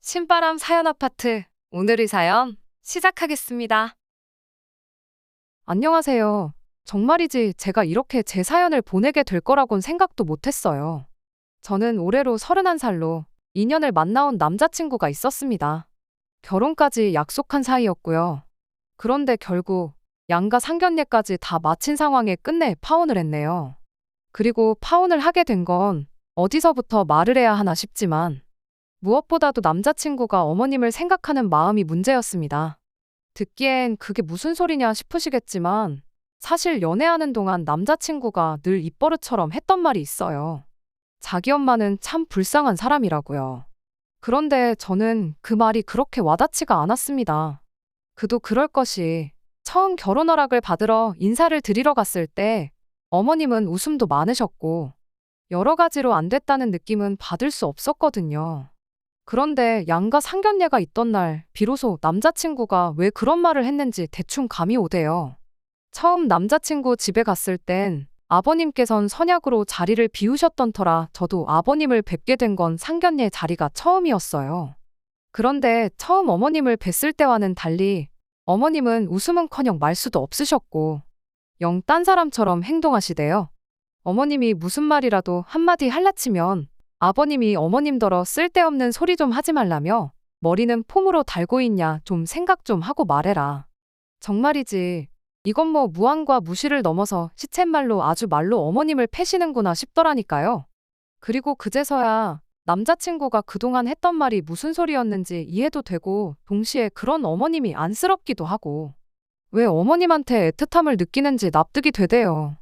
신바람 사연 아파트. 오늘의 사연 시작하겠습니다. 안녕하세요. 정말이지 제가 이렇게 제 사연을 보내게 될 거라곤 생각도 못했어요. 저는 올해로 31살로 2년을 만나온 남자친구가 있었습니다. 결혼까지 약속한 사이였고요. 그런데 결국 양가 상견례까지 다 마친 상황에 끝내 파혼을 했네요. 그리고 파혼을 하게 된 건 어디서부터 말을 해야 하나 싶지만 무엇보다도 남자친구가 어머님을 생각하는 마음이 문제였습니다. 듣기엔 그게 무슨 소리냐 싶으시겠지만 사실 연애하는 동안 남자친구가 늘 입버릇처럼 했던 말이 있어요. 자기 엄마는 참 불쌍한 사람이라고요. 그런데 저는 그 말이 그렇게 와닿지가 않았습니다. 그도 그럴 것이 처음 결혼 허락을 받으러 인사를 드리러 갔을 때 어머님은 웃음도 많으셨고 여러 가지로 안 됐다는 느낌은 받을 수 없었거든요. 그런데 양가 상견례가 있던 날 비로소 남자친구가 왜 그런 말을 했는지 대충 감이 오대요. 처음 남자친구 집에 갔을 땐 아버님께선 선약으로 자리를 비우셨던 터라 저도 아버님을 뵙게 된 건 상견례 자리가 처음이었어요. 그런데 처음 어머님을 뵀을 때와는 달리 어머님은 웃음은커녕 말수도 없으셨고 영 딴 사람처럼 행동하시대요. 어머님이 무슨 말이라도 한마디 할라치면 아버님이 어머님더러 쓸데없는 소리 좀 하지 말라며 머리는 폼으로 달고 있냐 좀 생각 좀 하고 말해라. 정말이지 이건 뭐 무안과 무시를 넘어서 시쳇말로 아주 말로 어머님을 패시는구나 싶더라니까요. 그리고 그제서야 남자친구가 그동안 했던 말이 무슨 소리였는지 이해도 되고 동시에 그런 어머님이 안쓰럽기도 하고 왜 어머님한테 애틋함을 느끼는지 납득이 되대요.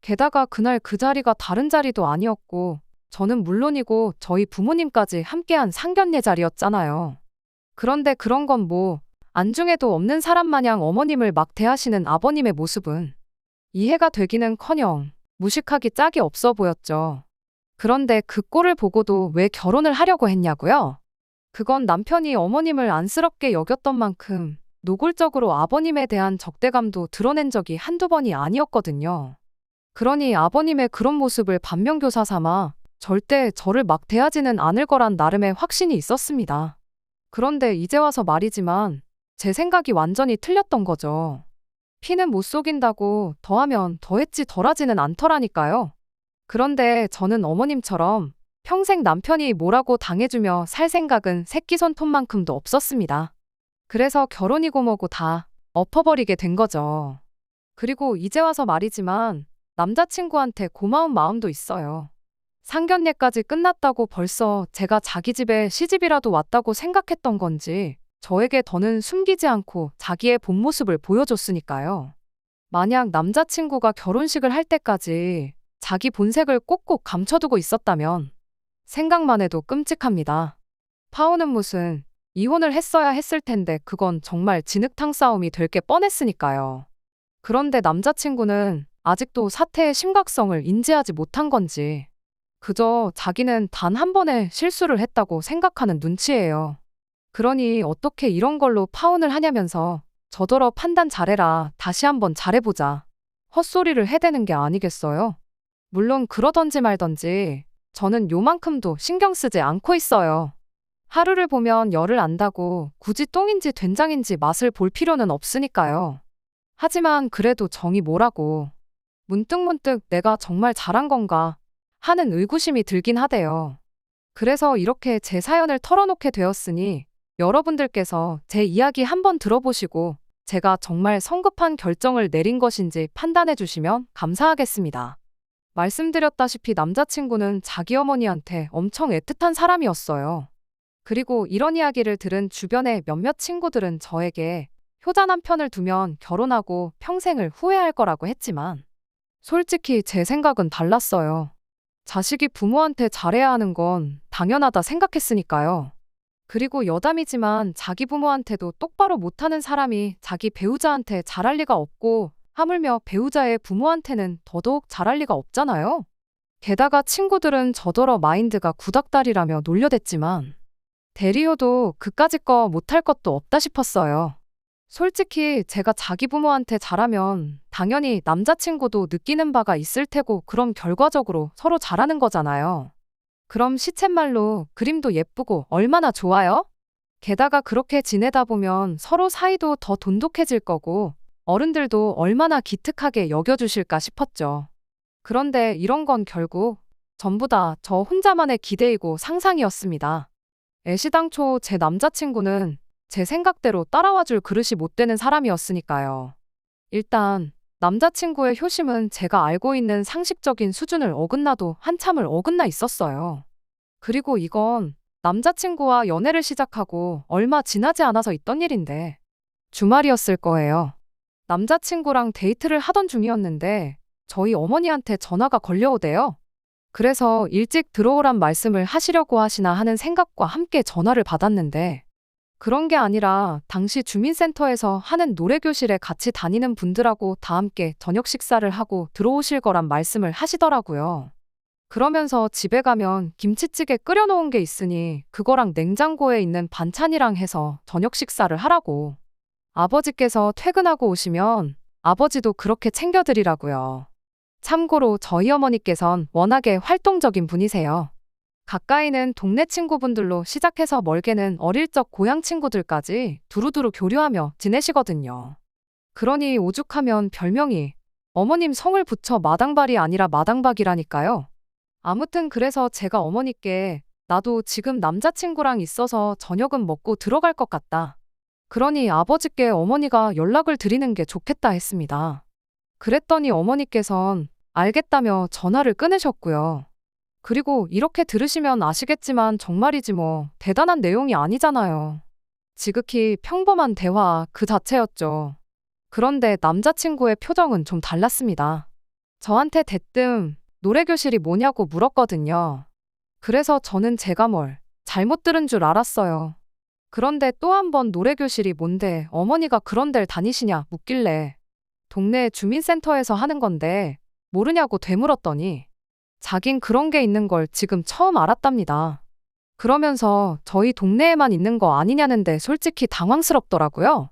게다가 그날 그 자리가 다른 자리도 아니었고 저는 물론이고 저희 부모님까지 함께한 상견례 자리였잖아요. 그런데 그런 건 뭐 안중에도 없는 사람 마냥 어머님을 막 대하시는 아버님의 모습은 이해가 되기는커녕 무식하기 짝이 없어 보였죠. 그런데 그 꼴을 보고도 왜 결혼을 하려고 했냐고요? 그건 남편이 어머님을 안쓰럽게 여겼던 만큼 노골적으로 아버님에 대한 적대감도 드러낸 적이 한두 번이 아니었거든요. 그러니 아버님의 그런 모습을 반면교사 삼아 절대 저를 막 대하지는 않을 거란 나름의 확신이 있었습니다. 그런데 이제 와서 말이지만 제 생각이 완전히 틀렸던 거죠. 피는 못 속인다고 더하면 더했지 덜하지는 않더라니까요. 그런데 저는 어머님처럼 평생 남편이 뭐라고 당해주며 살 생각은 새끼 손톱만큼도 없었습니다. 그래서 결혼이고 뭐고 다 엎어버리게 된 거죠. 그리고 이제 와서 말이지만 남자친구한테 고마운 마음도 있어요. 상견례까지 끝났다고 벌써 제가 자기 집에 시집이라도 왔다고 생각했던 건지 저에게 더는 숨기지 않고 자기의 본 모습을 보여줬으니까요. 만약 남자친구가 결혼식을 할 때까지 자기 본색을 꼭꼭 감춰두고 있었다면 생각만 해도 끔찍합니다. 파혼은 무슨 이혼을 했어야 했을 텐데 그건 정말 진흙탕 싸움이 될 게 뻔했으니까요. 그런데 남자친구는 아직도 사태의 심각성을 인지하지 못한 건지 그저 자기는 단 한 번의 실수를 했다고 생각하는 눈치예요. 그러니 어떻게 이런 걸로 파혼을 하냐면서 저더러 판단 잘해라, 다시 한번 잘해보자. 헛소리를 해대는 게 아니겠어요? 물론 그러던지 말던지 저는 요만큼도 신경 쓰지 않고 있어요. 하루를 보면 열을 안다고 굳이 똥인지 된장인지 맛을 볼 필요는 없으니까요. 하지만 그래도 정이 뭐라고. 문득문득 내가 정말 잘한 건가 하는 의구심이 들긴 하대요. 그래서 이렇게 제 사연을 털어놓게 되었으니 여러분들께서 제 이야기 한번 들어보시고 제가 정말 성급한 결정을 내린 것인지 판단해 주시면 감사하겠습니다. 말씀드렸다시피 남자친구는 자기 어머니한테 엄청 애틋한 사람이었어요. 그리고 이런 이야기를 들은 주변의 몇몇 친구들은 저에게 효자 남편을 두면 결혼하고 평생을 후회할 거라고 했지만 솔직히 제 생각은 달랐어요. 자식이 부모한테 잘해야 하는 건 당연하다 생각했으니까요. 그리고 여담이지만 자기 부모한테도 똑바로 못하는 사람이 자기 배우자한테 잘할 리가 없고 하물며 배우자의 부모한테는 더더욱 잘할 리가 없잖아요. 게다가 친구들은 저더러 마인드가 구닥다리라며 놀려댔지만 대리효도 그까짓 거 못할 것도 없다 싶었어요. 솔직히 제가 자기 부모한테 잘하면 당연히 남자친구도 느끼는 바가 있을 테고 그럼 결과적으로 서로 잘하는 거잖아요. 그럼 시쳇말로 그림도 예쁘고 얼마나 좋아요? 게다가 그렇게 지내다 보면 서로 사이도 더 돈독해질 거고 어른들도 얼마나 기특하게 여겨주실까 싶었죠. 그런데 이런 건 결국 전부 다 저 혼자만의 기대이고 상상이었습니다. 애시당초 제 남자친구는 제 생각대로 따라와 줄 그릇이 못 되는 사람이었으니까요. 일단 남자친구의 효심은 제가 알고 있는 상식적인 수준을 어긋나도 한참을 어긋나 있었어요. 그리고 이건 남자친구와 연애를 시작하고 얼마 지나지 않아서 있던 일인데 주말이었을 거예요. 남자친구랑 데이트를 하던 중이었는데 저희 어머니한테 전화가 걸려오대요. 그래서 일찍 들어오란 말씀을 하시려고 하시나 하는 생각과 함께 전화를 받았는데 그런 게 아니라 당시 주민센터에서 하는 노래교실에 같이 다니는 분들하고 다 함께 저녁 식사를 하고 들어오실 거란 말씀을 하시더라고요. 그러면서 집에 가면 김치찌개 끓여놓은 게 있으니 그거랑 냉장고에 있는 반찬이랑 해서 저녁 식사를 하라고. 아버지께서 퇴근하고 오시면 아버지도 그렇게 챙겨드리라고요. 참고로 저희 어머니께선 워낙에 활동적인 분이세요. 가까이는 동네 친구분들로 시작해서 멀게는 어릴 적 고향 친구들까지 두루두루 교류하며 지내시거든요. 그러니 오죽하면 별명이 어머님 성을 붙여 마당발이 아니라 마당박이라니까요. 아무튼 그래서 제가 어머니께 나도 지금 남자친구랑 있어서 저녁은 먹고 들어갈 것 같다. 그러니 아버지께 어머니가 연락을 드리는 게 좋겠다 했습니다. 그랬더니 어머니께선 알겠다며 전화를 끊으셨고요. 그리고 이렇게 들으시면 아시겠지만 정말이지 뭐 대단한 내용이 아니잖아요. 지극히 평범한 대화 그 자체였죠. 그런데 남자친구의 표정은 좀 달랐습니다. 저한테 대뜸 노래교실이 뭐냐고 물었거든요. 그래서 저는 제가 뭘 잘못 들은 줄 알았어요. 그런데 또 한 번 노래교실이 뭔데 어머니가 그런 데를 다니시냐 묻길래 동네 주민센터에서 하는 건데 모르냐고 되물었더니 자긴 그런 게 있는 걸 지금 처음 알았답니다. 그러면서 저희 동네에만 있는 거 아니냐는데 솔직히 당황스럽더라고요.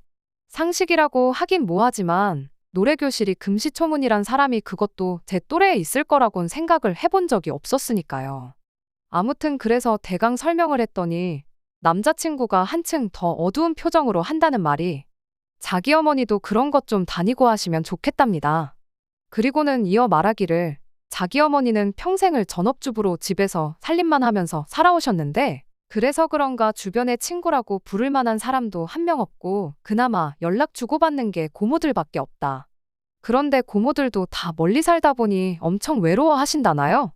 상식이라고 하긴 뭐하지만 노래교실이 금시초문이란 사람이 그것도 제 또래에 있을 거라곤 생각을 해본 적이 없었으니까요. 아무튼 그래서 대강 설명을 했더니 남자친구가 한층 더 어두운 표정으로 한다는 말이 자기 어머니도 그런 것 좀 다니고 하시면 좋겠답니다. 그리고는 이어 말하기를 자기 어머니는 평생을 전업주부로 집에서 살림만 하면서 살아오셨는데 그래서 그런가 주변에 친구라고 부를 만한 사람도 한 명 없고 그나마 연락 주고받는 게 고모들밖에 없다. 그런데 고모들도 다 멀리 살다 보니 엄청 외로워하신다나요?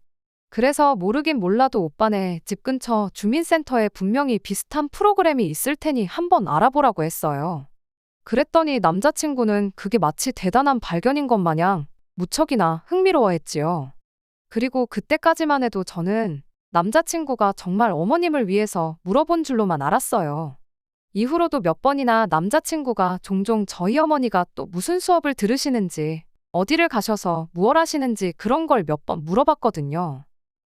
그래서 모르긴 몰라도 오빠네 집 근처 주민센터에 분명히 비슷한 프로그램이 있을 테니 한번 알아보라고 했어요. 그랬더니 남자친구는 그게 마치 대단한 발견인 것 마냥 무척이나 흥미로워했지요. 그리고 그때까지만 해도 저는 남자친구가 정말 어머님을 위해서 물어본 줄로만 알았어요. 이후로도 몇 번이나 남자친구가 종종 저희 어머니가 또 무슨 수업을 들으시는지, 어디를 가셔서 무얼 하시는지 그런 걸 몇 번 물어봤거든요.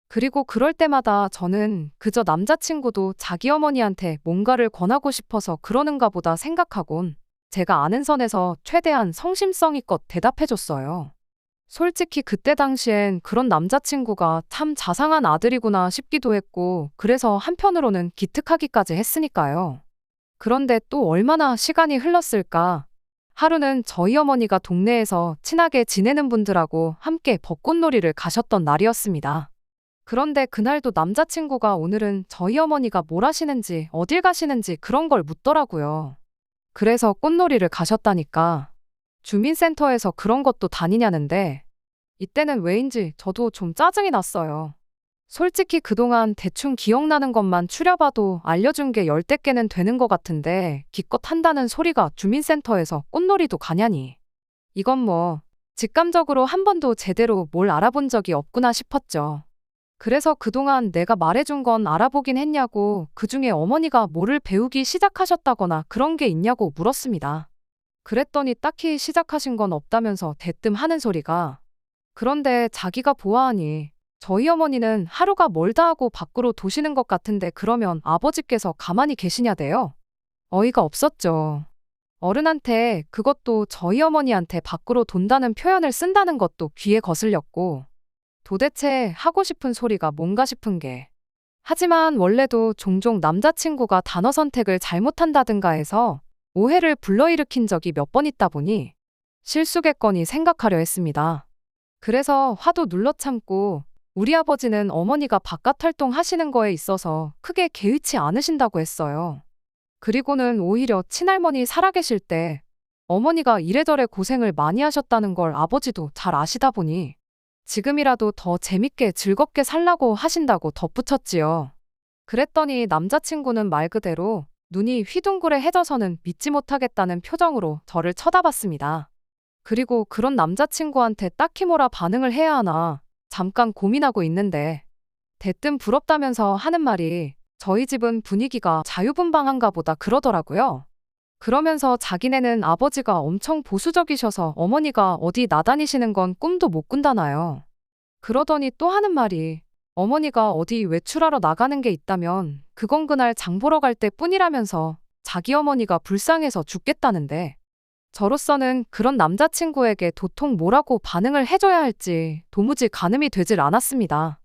그리고 그럴 때마다 저는 그저 남자친구도 자기 어머니한테 뭔가를 권하고 싶어서 그러는가 보다 생각하곤 제가 아는 선에서 최대한 성심성의껏 대답해줬어요. 솔직히 그때 당시엔 그런 남자친구가 참 자상한 아들이구나 싶기도 했고 그래서 한편으로는 기특하기까지 했으니까요. 그런데 또 얼마나 시간이 흘렀을까? 하루는 저희 어머니가 동네에서 친하게 지내는 분들하고 함께 벚꽃놀이를 가셨던 날이었습니다. 그런데 그날도 남자친구가 오늘은 저희 어머니가 뭘 하시는지 어딜 가시는지 그런 걸 묻더라고요. 그래서 꽃놀이를 가셨다니까. 주민센터에서 그런 것도 다니냐는데 이때는 왜인지 저도 좀 짜증이 났어요. 솔직히 그동안 대충 기억나는 것만 추려봐도 알려준 게 10대 개는 되는 것 같은데 기껏 한다는 소리가 주민센터에서 꽃놀이도 가냐니. 이건 뭐 직감적으로 한 번도 제대로 뭘 알아본 적이 없구나 싶었죠. 그래서 그동안 내가 말해준 건 알아보긴 했냐고 그중에 어머니가 뭐를 배우기 시작하셨다거나 그런 게 있냐고 물었습니다. 그랬더니 딱히 시작하신 건 없다면서 대뜸 하는 소리가 그런데 자기가 보아하니 저희 어머니는 하루가 멀다 하고 밖으로 도시는 것 같은데 그러면 아버지께서 가만히 계시냐대요. 어이가 없었죠. 어른한테 그것도 저희 어머니한테 밖으로 돈다는 표현을 쓴다는 것도 귀에 거슬렸고 도대체 하고 싶은 소리가 뭔가 싶은 게 하지만 원래도 종종 남자친구가 단어 선택을 잘못한다든가 해서 오해를 불러일으킨 적이 몇 번 있다 보니 실수겠거니 생각하려 했습니다. 그래서 화도 눌러 참고 우리 아버지는 어머니가 바깥 활동하시는 거에 있어서 크게 개의치 않으신다고 했어요. 그리고는 오히려 친할머니 살아계실 때 어머니가 이래저래 고생을 많이 하셨다는 걸 아버지도 잘 아시다 보니 지금이라도 더 재밌게 즐겁게 살라고 하신다고 덧붙였지요. 그랬더니 남자친구는 말 그대로 눈이 휘둥그레해져서는 믿지 못하겠다는 표정으로 저를 쳐다봤습니다. 그리고 그런 남자친구한테 딱히 뭐라 반응을 해야 하나 잠깐 고민하고 있는데 대뜸 부럽다면서 하는 말이 저희 집은 분위기가 자유분방한가 보다 그러더라고요. 그러면서 자기네는 아버지가 엄청 보수적이셔서 어머니가 어디 나다니시는 건 꿈도 못 꾼다나요. 그러더니 또 하는 말이 어머니가 어디 외출하러 나가는 게 있다면 그건 그날 장 보러 갈 때뿐이라면서 자기 어머니가 불쌍해서 죽겠다는데 저로서는 그런 남자친구에게 도통 뭐라고 반응을 해줘야 할지 도무지 가늠이 되질 않았습니다.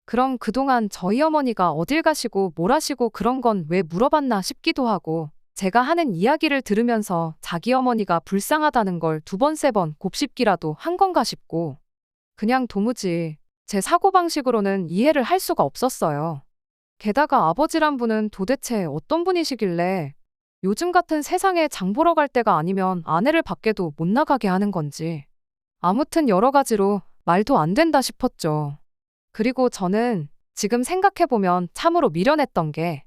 그럼 그동안 저희 어머니가 어딜 가시고 뭘 하시고 그런 건 왜 물어봤나 싶기도 하고 제가 하는 이야기를 들으면서 자기 어머니가 불쌍하다는 걸 두 번, 세 번 곱씹기라도 한 건가 싶고 그냥 도무지 제 사고방식으로는 이해를 할 수가 없었어요. 게다가 아버지란 분은 도대체 어떤 분이시길래 요즘 같은 세상에 장 보러 갈 때가 아니면 아내를 밖에도 못 나가게 하는 건지 아무튼 여러 가지로 말도 안 된다 싶었죠. 그리고 저는 지금 생각해보면 참으로 미련했던 게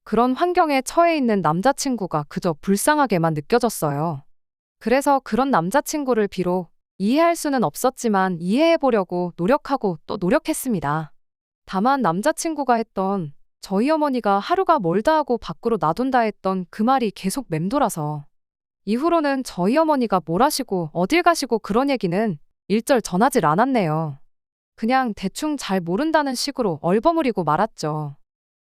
그런 환경에 처해 있는 남자친구가 그저 불쌍하게만 느껴졌어요. 그래서 그런 남자친구를 비록 이해할 수는 없었지만 이해해보려고 노력하고 또 노력했습니다. 다만 남자친구가 했던 저희 어머니가 하루가 멀다 하고 밖으로 놔둔다 했던 그 말이 계속 맴돌아서 이후로는 저희 어머니가 뭘 하시고 어딜 가시고 그런 얘기는 일절 전하질 않았네요. 그냥 대충 잘 모른다는 식으로 얼버무리고 말았죠.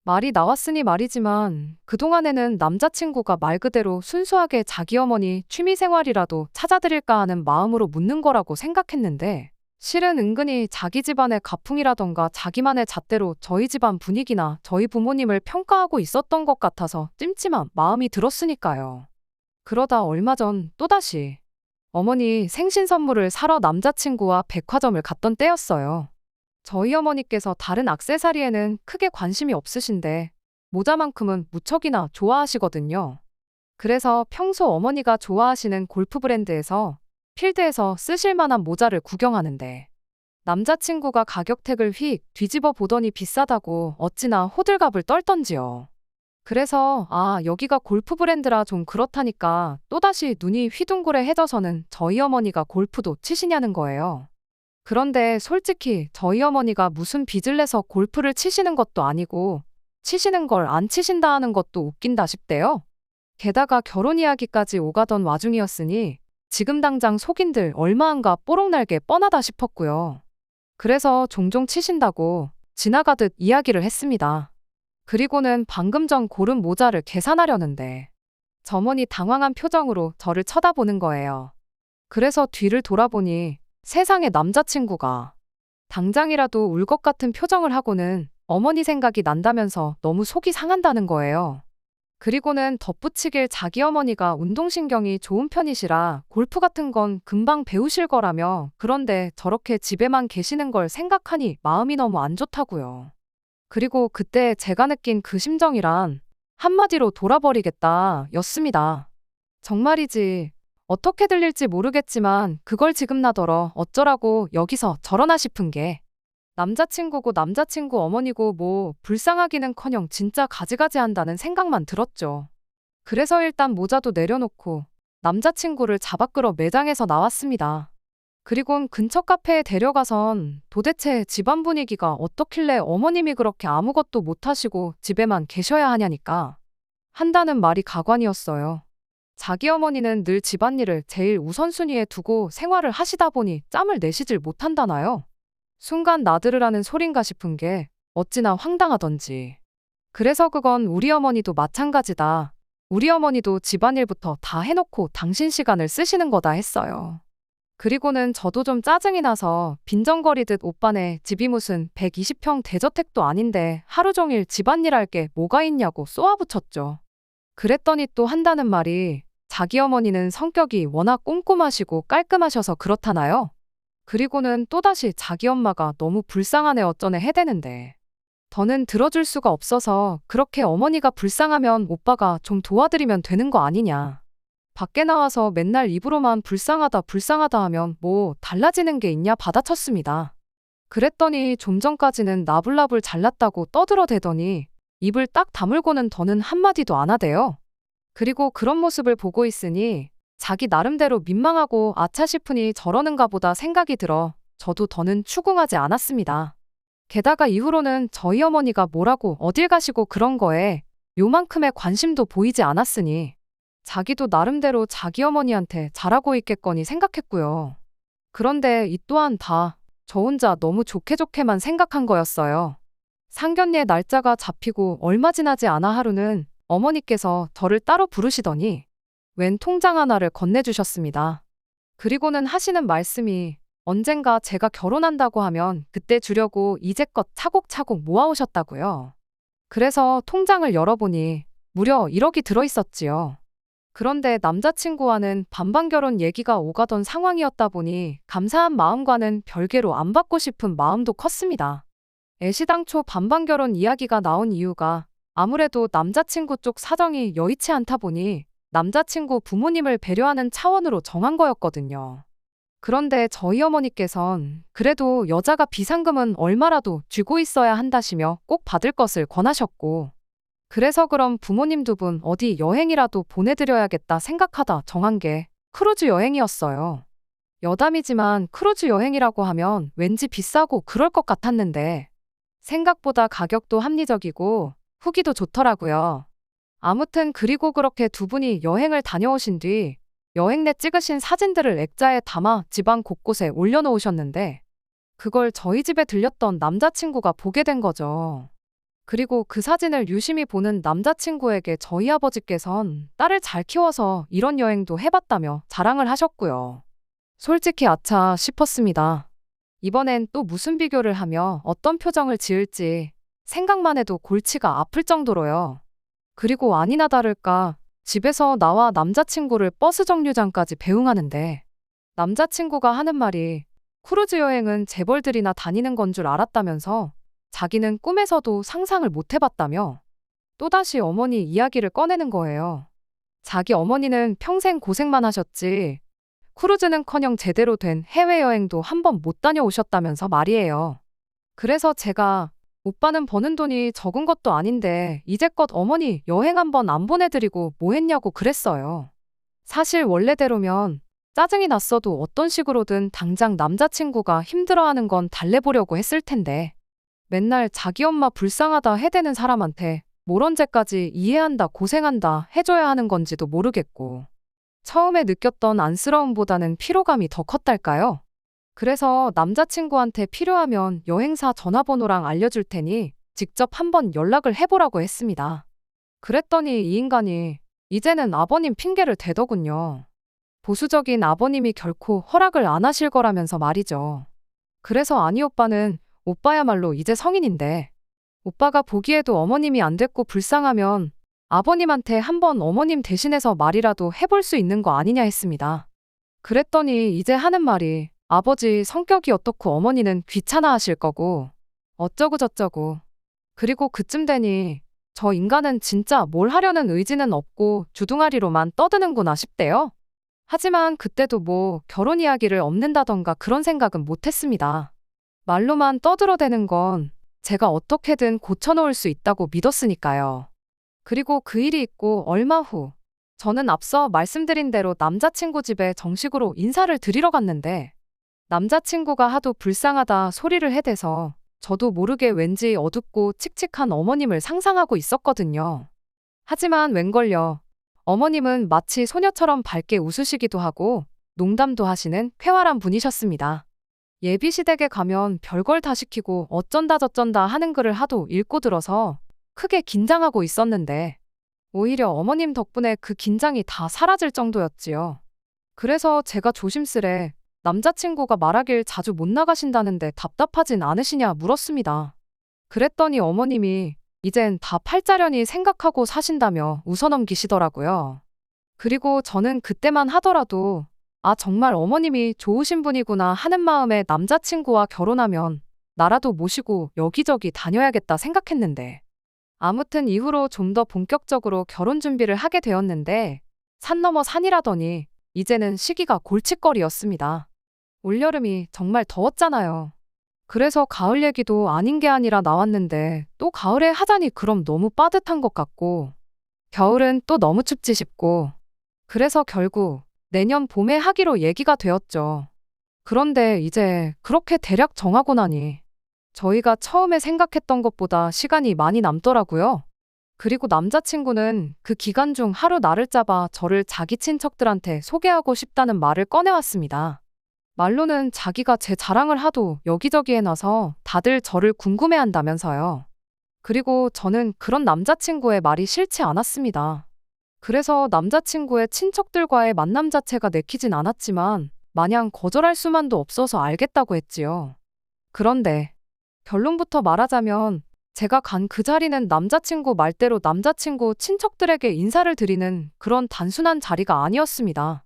말이 나왔으니 말이지만 그동안에는 남자친구가 말 그대로 순수하게 자기 어머니 취미생활이라도 찾아드릴까 하는 마음으로 묻는 거라고 생각했는데 실은 은근히 자기 집안의 가풍이라던가 자기만의 잣대로 저희 집안 분위기나 저희 부모님을 평가하고 있었던 것 같아서 찜찜한 마음이 들었으니까요. 그러다 얼마 전 또다시 어머니 생신 선물을 사러 남자친구와 백화점을 갔던 때였어요. 저희 어머니께서 다른 액세서리에는 크게 관심이 없으신데 모자만큼은 무척이나 좋아하시거든요. 그래서 평소 어머니가 좋아하시는 골프 브랜드에서 필드에서 쓰실 만한 모자를 구경하는데 남자친구가 가격택을 휙 뒤집어 보더니 비싸다고 어찌나 호들갑을 떨던지요. 그래서 여기가 골프 브랜드라 좀 그렇다니까 또다시 눈이 휘둥그레해져서는 저희 어머니가 골프도 치시냐는 거예요. 그런데 솔직히 저희 어머니가 무슨 빚을 내서 골프를 치시는 것도 아니고 치시는 걸 안 치신다 하는 것도 웃긴다 싶대요. 게다가 결혼 이야기까지 오가던 와중이었으니 지금 당장 속인들 얼마안가 뽀록날게 뻔하다 싶었고요. 그래서 종종 치신다고 지나가듯 이야기를 했습니다. 그리고는 방금 전 고른 모자를 계산하려는데 점원이 당황한 표정으로 저를 쳐다보는 거예요. 그래서 뒤를 돌아보니 세상에 남자친구가 당장이라도 울 것 같은 표정을 하고는 어머니 생각이 난다면서 너무 속이 상한다는 거예요. 그리고는 덧붙이길 자기 어머니가 운동신경이 좋은 편이시라 골프 같은 건 금방 배우실 거라며 그런데 저렇게 집에만 계시는 걸 생각하니 마음이 너무 안 좋다고요. 그리고 그때 제가 느낀 그 심정이란 한마디로 돌아버리겠다 였습니다. 정말이지 어떻게 들릴지 모르겠지만 그걸 지금 나더러 어쩌라고 여기서 저러나 싶은 게 남자친구고 남자친구 어머니고 뭐 불쌍하기는커녕 진짜 가지가지 한다는 생각만 들었죠. 그래서 일단 모자도 내려놓고 남자친구를 잡아 끌어 매장에서 나왔습니다. 그리곤 근처 카페에 데려가선 도대체 집안 분위기가 어떻길래 어머님이 그렇게 아무것도 못하시고 집에만 계셔야 하냐니까 한다는 말이 가관이었어요. 자기 어머니는 늘 집안일을 제일 우선순위에 두고 생활을 하시다 보니 짬을 내시질 못한다나요? 순간 나들으라는 소린가 싶은 게 어찌나 황당하던지. 그래서 그건 우리 어머니도 마찬가지다. 우리 어머니도 집안일부터 다 해놓고 당신 시간을 쓰시는 거다 했어요. 그리고는 저도 좀 짜증이 나서 빈정거리듯 오빠네 집이 무슨 120평 대저택도 아닌데 하루 종일 집안일 할 게 뭐가 있냐고 쏘아붙였죠. 그랬더니 또 한다는 말이 자기 어머니는 성격이 워낙 꼼꼼하시고 깔끔하셔서 그렇다나요? 그리고는 또다시 자기 엄마가 너무 불쌍하네 어쩌네 해대는데 더는 들어줄 수가 없어서 그렇게 어머니가 불쌍하면 오빠가 좀 도와드리면 되는 거 아니냐. 밖에 나와서 맨날 입으로만 불쌍하다 불쌍하다 하면 뭐 달라지는 게 있냐 받아쳤습니다. 그랬더니 좀 전까지는 나불나불 잘났다고 떠들어대더니 입을 딱 다물고는 더는 한마디도 안 하대요. 그리고 그런 모습을 보고 있으니 자기 나름대로 민망하고 아차 싶으니 저러는가 보다 생각이 들어 저도 더는 추궁하지 않았습니다. 게다가 이후로는 저희 어머니가 뭐라고 어딜 가시고 그런 거에 요만큼의 관심도 보이지 않았으니 자기도 나름대로 자기 어머니한테 잘하고 있겠거니 생각했고요. 그런데 이 또한 다 저 혼자 너무 좋게 좋게만 생각한 거였어요. 상견례 날짜가 잡히고 얼마 지나지 않아 하루는 어머니께서 저를 따로 부르시더니 웬 통장 하나를 건네주셨습니다. 그리고는 하시는 말씀이 언젠가 제가 결혼한다고 하면 그때 주려고 이제껏 차곡차곡 모아오셨다고요. 그래서 통장을 열어보니 무려 1억이 들어있었지요. 그런데 남자친구와는 반반 결혼 얘기가 오가던 상황이었다 보니 감사한 마음과는 별개로 안 받고 싶은 마음도 컸습니다. 애시당초 반반 결혼 이야기가 나온 이유가 아무래도 남자친구 쪽 사정이 여의치 않다 보니 남자친구 부모님을 배려하는 차원으로 정한 거였거든요. 그런데 저희 어머니께선 그래도 여자가 비상금은 얼마라도 쥐고 있어야 한다시며 꼭 받을 것을 권하셨고 그래서 그럼 부모님 두 분 어디 여행이라도 보내드려야겠다 생각하다 정한 게 크루즈 여행이었어요. 여담이지만 크루즈 여행이라고 하면 왠지 비싸고 그럴 것 같았는데 생각보다 가격도 합리적이고 후기도 좋더라고요. 아무튼 그리고 그렇게 두 분이 여행을 다녀오신 뒤 여행 내 찍으신 사진들을 액자에 담아 집안 곳곳에 올려놓으셨는데 그걸 저희 집에 들렸던 남자친구가 보게 된 거죠. 그리고 그 사진을 유심히 보는 남자친구에게 저희 아버지께선 딸을 잘 키워서 이런 여행도 해봤다며 자랑을 하셨고요. 솔직히 아차 싶었습니다. 이번엔 또 무슨 비교를 하며 어떤 표정을 지을지 생각만 해도 골치가 아플 정도로요. 그리고 아니나 다를까 집에서 나와 남자친구를 버스 정류장까지 배웅하는데 남자친구가 하는 말이 크루즈 여행은 재벌들이나 다니는 건 줄 알았다면서 자기는 꿈에서도 상상을 못 해봤다며 또다시 어머니 이야기를 꺼내는 거예요. 자기 어머니는 평생 고생만 하셨지 크루즈는커녕 제대로 된 해외여행도 한 번 못 다녀오셨다면서 말이에요. 그래서 제가 오빠는 버는 돈이 적은 것도 아닌데 이제껏 어머니 여행 한 번 안 보내드리고 뭐 했냐고 그랬어요. 사실 원래대로면 짜증이 났어도 어떤 식으로든 당장 남자친구가 힘들어하는 건 달래보려고 했을 텐데 맨날 자기 엄마 불쌍하다 해대는 사람한테 뭘 언제까지 이해한다 고생한다 해줘야 하는 건지도 모르겠고 처음에 느꼈던 안쓰러움보다는 피로감이 더 컸달까요? 그래서 남자친구한테 필요하면 여행사 전화번호랑 알려줄 테니 직접 한번 연락을 해보라고 했습니다. 그랬더니 이 인간이 이제는 아버님 핑계를 대더군요. 보수적인 아버님이 결코 허락을 안 하실 거라면서 말이죠. 그래서 아니 오빠는 오빠야말로 이제 성인인데 오빠가 보기에도 어머님이 안 됐고 불쌍하면 아버님한테 한번 어머님 대신해서 말이라도 해볼 수 있는 거 아니냐 했습니다. 그랬더니 이제 하는 말이 아버지 성격이 어떻고 어머니는 귀찮아 하실 거고 어쩌고 저쩌고 그리고 그쯤 되니 저 인간은 진짜 뭘 하려는 의지는 없고 주둥아리로만 떠드는구나 싶대요. 하지만 그때도 뭐 결혼 이야기를 없는다던가 그런 생각은 못했습니다. 말로만 떠들어대는 건 제가 어떻게든 고쳐놓을 수 있다고 믿었으니까요. 그리고 그 일이 있고 얼마 후 저는 앞서 말씀드린 대로 남자친구 집에 정식으로 인사를 드리러 갔는데 남자친구가 하도 불쌍하다 소리를 해대서 저도 모르게 왠지 어둡고 칙칙한 어머님을 상상하고 있었거든요. 하지만 웬걸요. 어머님은 마치 소녀처럼 밝게 웃으시기도 하고 농담도 하시는 쾌활한 분이셨습니다. 예비시댁에 가면 별걸 다 시키고 어쩐다 저쩐다 하는 글을 하도 읽고 들어서 크게 긴장하고 있었는데 오히려 어머님 덕분에 그 긴장이 다 사라질 정도였지요. 그래서 제가 조심스레 남자친구가 말하길 자주 못 나가신다는데 답답하진 않으시냐 물었습니다. 그랬더니 어머님이 이젠 다 팔자련이 생각하고 사신다며 웃어넘기시더라고요. 그리고 저는 그때만 하더라도 아, 정말 어머님이 좋으신 분이구나 하는 마음에 남자친구와 결혼하면 나라도 모시고 여기저기 다녀야겠다 생각했는데 아무튼 이후로 좀 더 본격적으로 결혼 준비를 하게 되었는데 산 넘어 산이라더니 이제는 시기가 골칫거리였습니다. 올여름이 정말 더웠잖아요. 그래서 가을 얘기도 아닌 게 아니라 나왔는데 또 가을에 하자니 그럼 너무 빠듯한 것 같고 겨울은 또 너무 춥지 싶고 그래서 결국 내년 봄에 하기로 얘기가 되었죠. 그런데 이제 그렇게 대략 정하고 나니 저희가 처음에 생각했던 것보다 시간이 많이 남더라고요. 그리고 남자친구는 그 기간 중 하루 날을 잡아 저를 자기 친척들한테 소개하고 싶다는 말을 꺼내왔습니다. 말로는 자기가 제 자랑을 하도 여기저기 해놔서 다들 저를 궁금해한다면서요. 그리고 저는 그런 남자친구의 말이 싫지 않았습니다. 그래서 남자친구의 친척들과의 만남 자체가 내키진 않았지만 마냥 거절할 수만도 없어서 알겠다고 했지요. 그런데 결론부터 말하자면 제가 간 그 자리는 남자친구 말대로 남자친구 친척들에게 인사를 드리는 그런 단순한 자리가 아니었습니다.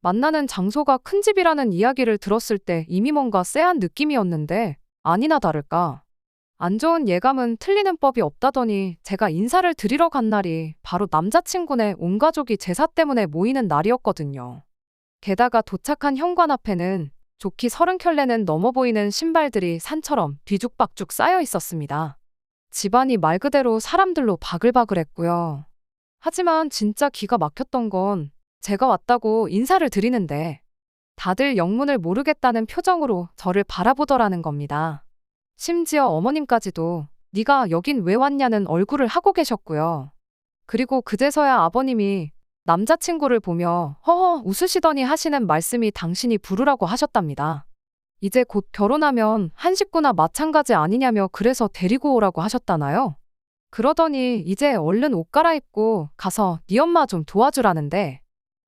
만나는 장소가 큰 집이라는 이야기를 들었을 때 이미 뭔가 쎄한 느낌이었는데 아니나 다를까. 안 좋은 예감은 틀리는 법이 없다더니 제가 인사를 드리러 간 날이 바로 남자친구네 온 가족이 제사 때문에 모이는 날이었거든요. 게다가 도착한 현관 앞에는 좋기 30켤레는 넘어 보이는 신발들이 산처럼 뒤죽박죽 쌓여 있었습니다. 집안이 말 그대로 사람들로 바글바글했고요. 하지만 진짜 기가 막혔던 건 제가 왔다고 인사를 드리는데 다들 영문을 모르겠다는 표정으로 저를 바라보더라는 겁니다. 심지어 어머님까지도 네가 여긴 왜 왔냐는 얼굴을 하고 계셨고요. 그리고 그제서야 아버님이 남자친구를 보며 허허 웃으시더니 하시는 말씀이 당신이 부르라고 하셨답니다. 이제 곧 결혼하면 한 식구나 마찬가지 아니냐며 그래서 데리고 오라고 하셨다나요? 그러더니 이제 얼른 옷 갈아입고 가서 네 엄마 좀 도와주라는데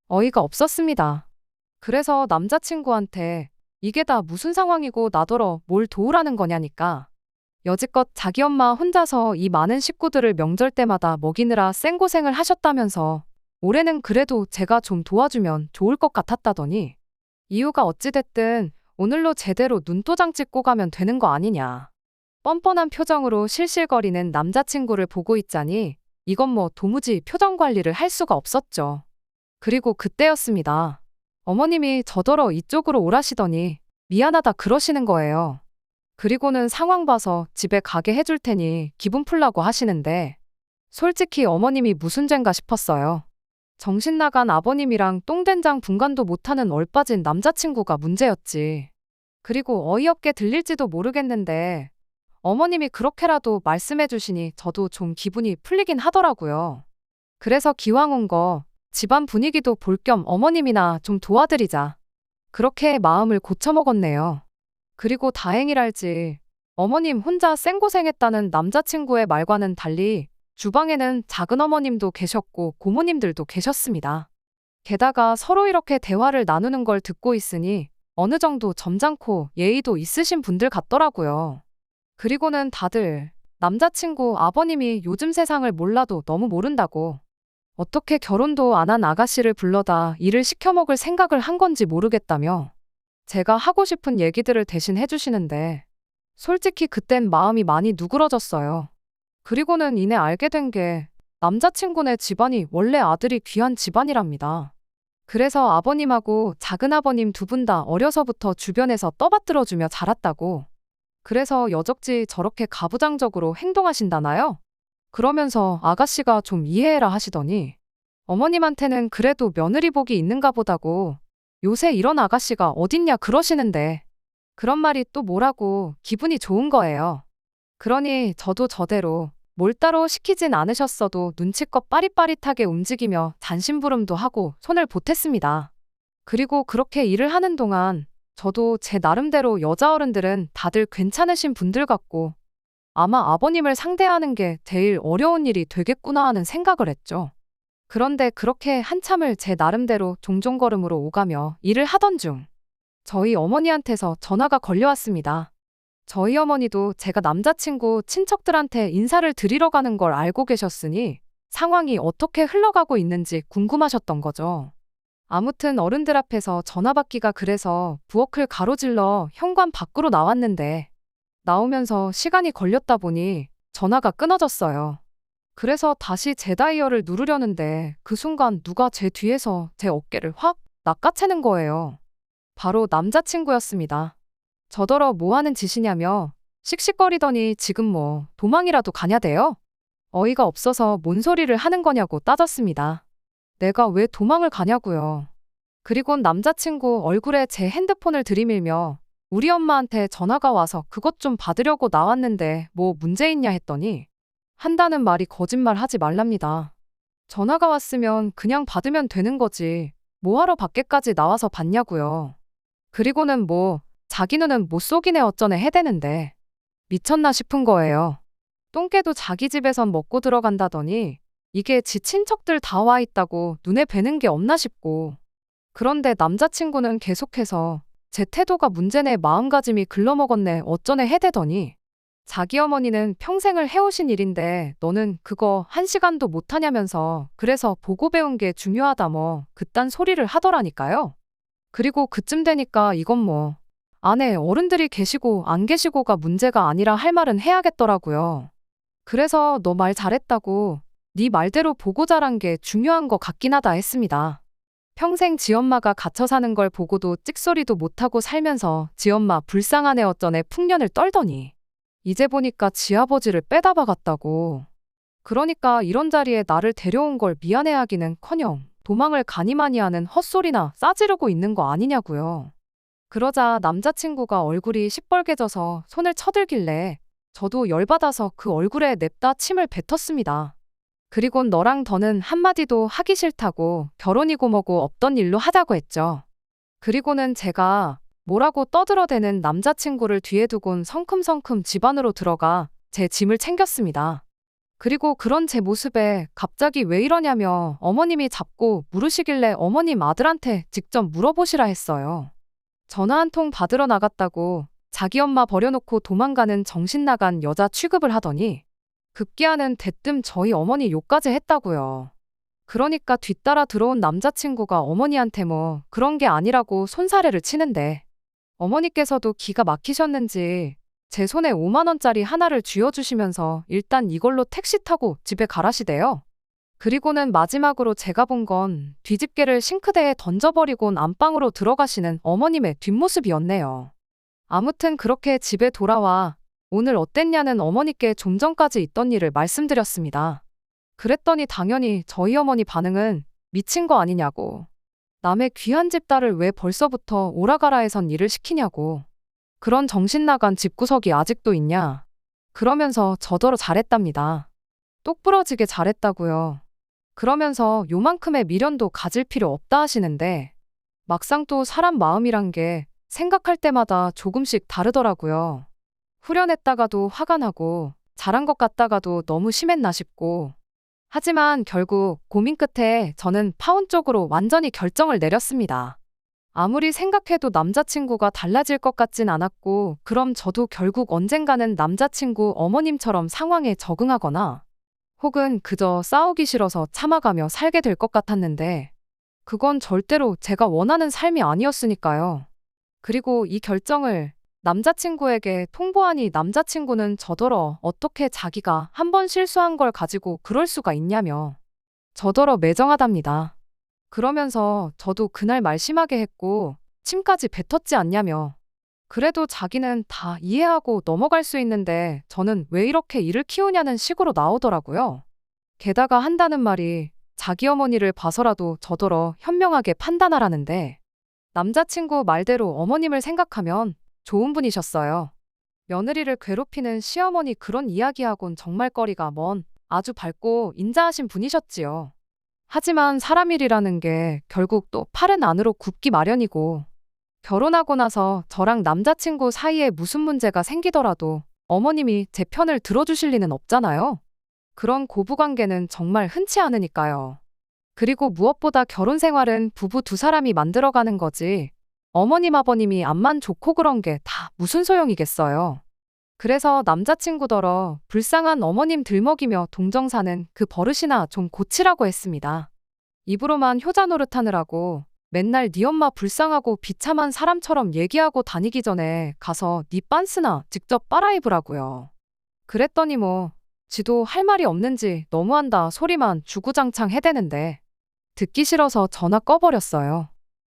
어이가 없었습니다. 그래서 남자친구한테 이게 다 무슨 상황이고 나더러 뭘 도우라는 거냐니까. 여지껏 자기 엄마 혼자서 이 많은 식구들을 명절 때마다 먹이느라 생고생을 하셨다면서 올해는 그래도 제가 좀 도와주면 좋을 것 같았다더니 이유가 어찌됐든 오늘로 제대로 눈도장 찍고 가면 되는 거 아니냐. 뻔뻔한 표정으로 실실거리는 남자친구를 보고 있자니 이건 뭐 도무지 표정 관리를 할 수가 없었죠. 그리고 그때였습니다. 어머님이 저더러 이쪽으로 오라시더니 미안하다 그러시는 거예요. 그리고는 상황 봐서 집에 가게 해줄 테니 기분 풀라고 하시는데 솔직히 어머님이 무슨 죄인가 싶었어요. 정신 나간 아버님이랑 똥된장 분간도 못하는 얼빠진 남자친구가 문제였지. 그리고 어이없게 들릴지도 모르겠는데 어머님이 그렇게라도 말씀해 주시니 저도 좀 기분이 풀리긴 하더라고요. 그래서 기왕 온 거 집안 분위기도 볼 겸 어머님이나 좀 도와드리자. 그렇게 마음을 고쳐먹었네요. 그리고 다행이랄지 어머님 혼자 생고생했다는 남자친구의 말과는 달리 주방에는 작은 어머님도 계셨고 고모님들도 계셨습니다. 게다가 서로 이렇게 대화를 나누는 걸 듣고 있으니 어느 정도 점잖고 예의도 있으신 분들 같더라고요. 그리고는 다들 남자친구 아버님이 요즘 세상을 몰라도 너무 모른다고 어떻게 결혼도 안 한 아가씨를 불러다 일을 시켜먹을 생각을 한 건지 모르겠다며 제가 하고 싶은 얘기들을 대신 해주시는데 솔직히 그땐 마음이 많이 누그러졌어요. 그리고는 이내 알게 된 게 남자친구네 집안이 원래 아들이 귀한 집안이랍니다. 그래서 아버님하고 작은아버님 두 분 다 어려서부터 주변에서 떠받들어주며 자랐다고. 그래서 여적지 저렇게 가부장적으로 행동하신다나요? 그러면서 아가씨가 좀 이해해라 하시더니 어머님한테는 그래도 며느리 복이 있는가 보다고 요새 이런 아가씨가 어딨냐 그러시는데 그런 말이 또 뭐라고 기분이 좋은 거예요. 그러니 저도 저대로 뭘 따로 시키진 않으셨어도 눈치껏 빠릿빠릿하게 움직이며 잔심부름도 하고 손을 보탰습니다. 그리고 그렇게 일을 하는 동안 저도 제 나름대로 여자 어른들은 다들 괜찮으신 분들 같고 아마 아버님을 상대하는 게 제일 어려운 일이 되겠구나 하는 생각을 했죠. 그런데 그렇게 한참을 제 나름대로 종종걸음으로 오가며 일을 하던 중 저희 어머니한테서 전화가 걸려왔습니다. 저희 어머니도 제가 남자친구 친척들한테 인사를 드리러 가는 걸 알고 계셨으니 상황이 어떻게 흘러가고 있는지 궁금하셨던 거죠. 아무튼 어른들 앞에서 전화 받기가 그래서 부엌을 가로질러 현관 밖으로 나왔는데 나오면서 시간이 걸렸다 보니 전화가 끊어졌어요. 그래서 다시 제 다이얼을 누르려는데 그 순간 누가 제 뒤에서 제 어깨를 확 낚아채는 거예요. 바로 남자친구였습니다. 저더러 뭐 하는 짓이냐며 씩씩거리더니 지금 뭐 도망이라도 가냐대요? 어이가 없어서 뭔 소리를 하는 거냐고 따졌습니다. 내가 왜 도망을 가냐고요. 그리곤 남자친구 얼굴에 제 핸드폰을 들이밀며 우리 엄마한테 전화가 와서 그것 좀 받으려고 나왔는데 뭐 문제 있냐 했더니 한다는 말이 거짓말 하지 말랍니다. 전화가 왔으면 그냥 받으면 되는 거지. 뭐하러 밖에까지 나와서 받냐고요. 그리고는 뭐 자기 눈은 못 속이네 어쩌네 해대는데 미쳤나 싶은 거예요. 똥개도 자기 집에선 먹고 들어간다더니 이게 지 친척들 다 와 있다고 눈에 뵈는 게 없나 싶고 그런데 남자친구는 계속해서 제 태도가 문제네 마음가짐이 글러먹었네 어쩌네 해대더니 자기 어머니는 평생을 해오신 일인데 너는 그거 1시간도 못하냐면서 그래서 보고 배운 게 중요하다 뭐 그딴 소리를 하더라니까요. 그리고 그쯤 되니까 이건 뭐 안에 어른들이 계시고 안 계시고가 문제가 아니라 할 말은 해야겠더라고요. 그래서 너 말 잘했다고 네 말대로 보고 자란 게 중요한 거 같긴 하다 했습니다. 평생 지엄마가 갇혀 사는 걸 보고도 찍소리도 못하고 살면서 지엄마 불쌍하네 어쩌네 풍년을 떨더니 이제 보니까 지아버지를 빼다 박았다고. 그러니까 이런 자리에 나를 데려온 걸 미안해하기는커녕 도망을 가니마니 하는 헛소리나 싸지르고 있는 거 아니냐고요. 그러자 남자친구가 얼굴이 시뻘개져서 손을 쳐들길래 저도 열받아서 그 얼굴에 냅다 침을 뱉었습니다. 그리곤 너랑 더는 한마디도 하기 싫다고 결혼이고 뭐고 없던 일로 하자고 했죠. 그리고는 제가 뭐라고 떠들어대는 남자친구를 뒤에 두곤 성큼성큼 집 안으로 들어가 제 짐을 챙겼습니다. 그리고 그런 제 모습에 갑자기 왜 이러냐며 어머님이 잡고 물으시길래 어머님 아들한테 직접 물어보시라 했어요. 전화 한 통 받으러 나갔다고 자기 엄마 버려놓고 도망가는 정신 나간 여자 취급을 하더니 급기야는 대뜸 저희 어머니 욕까지 했다고요. 그러니까 뒤따라 들어온 남자친구가 어머니한테 뭐 그런 게 아니라고 손사래를 치는데 어머니께서도 기가 막히셨는지 제 손에 5만 원짜리 하나를 쥐어주시면서 일단 이걸로 택시 타고 집에 가라시대요. 그리고는 마지막으로 제가 본 건 뒤집개를 싱크대에 던져버리곤 안방으로 들어가시는 어머님의 뒷모습이었네요. 아무튼 그렇게 집에 돌아와 오늘 어땠냐는 어머니께 좀 전까지 있던 일을 말씀드렸습니다. 그랬더니 당연히 저희 어머니 반응은 미친 거 아니냐고. 남의 귀한 집 딸을 왜 벌써부터 오라가라 해선 일을 시키냐고. 그런 정신 나간 집구석이 아직도 있냐. 그러면서 저더러 잘했답니다. 똑부러지게 잘했다고요. 그러면서 요만큼의 미련도 가질 필요 없다 하시는데 막상 또 사람 마음이란 게 생각할 때마다 조금씩 다르더라고요. 후련했다가도 화가 나고 잘한 것 같다가도 너무 심했나 싶고 하지만 결국 고민 끝에 저는 파혼 쪽으로 완전히 결정을 내렸습니다. 아무리 생각해도 남자친구가 달라질 것 같진 않았고 그럼 저도 결국 언젠가는 남자친구 어머님처럼 상황에 적응하거나 혹은 그저 싸우기 싫어서 참아가며 살게 될 것 같았는데 그건 절대로 제가 원하는 삶이 아니었으니까요. 그리고 이 결정을 남자친구에게 통보하니 남자친구는 저더러 어떻게 자기가 한 번 실수한 걸 가지고 그럴 수가 있냐며 저더러 매정하답니다. 그러면서 저도 그날 말 심하게 했고 침까지 뱉었지 않냐며 그래도 자기는 다 이해하고 넘어갈 수 있는데 저는 왜 이렇게 일을 키우냐는 식으로 나오더라고요. 게다가 한다는 말이 자기 어머니를 봐서라도 저더러 현명하게 판단하라는데 남자친구 말대로 어머님을 생각하면 좋은 분이셨어요. 며느리를 괴롭히는 시어머니 그런 이야기하곤 정말 거리가 먼 아주 밝고 인자하신 분이셨지요. 하지만 사람 일이라는 게 결국 또 팔은 안으로 굽기 마련이고 결혼하고 나서 저랑 남자친구 사이에 무슨 문제가 생기더라도 어머님이 제 편을 들어주실 리는 없잖아요. 그런 고부관계는 정말 흔치 않으니까요. 그리고 무엇보다 결혼 생활은 부부 두 사람이 만들어가는 거지 어머님 아버님이 암만 좋고 그런 게 다 무슨 소용이겠어요. 그래서 남자친구더러 불쌍한 어머님 들먹이며 동정사는 그 버릇이나 좀 고치라고 했습니다. 입으로만 효자 노릇하느라고 맨날 네 엄마 불쌍하고 비참한 사람처럼 얘기하고 다니기 전에 가서 네 빤스나 직접 빨아입으라고요. 그랬더니 뭐 지도 할 말이 없는지 너무한다 소리만 주구장창 해대는데 듣기 싫어서 전화 꺼버렸어요.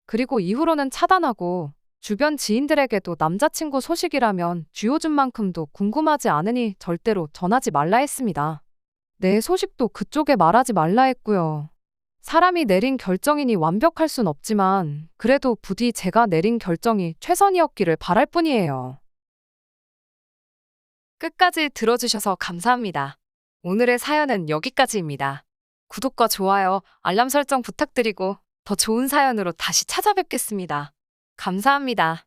그리고 이후로는 차단하고 주변 지인들에게도 남자친구 소식이라면 쥐어준만큼도 궁금하지 않으니 절대로 전하지 말라 했습니다. 내 소식도 그쪽에 말하지 말라 했고요. 사람이 내린 결정이니 완벽할 순 없지만 그래도 부디 제가 내린 결정이 최선이었기를 바랄 뿐이에요. 끝까지 들어주셔서 감사합니다. 오늘의 사연은 여기까지입니다. 구독과 좋아요, 알람 설정 부탁드리고 더 좋은 사연으로 다시 찾아뵙겠습니다. 감사합니다.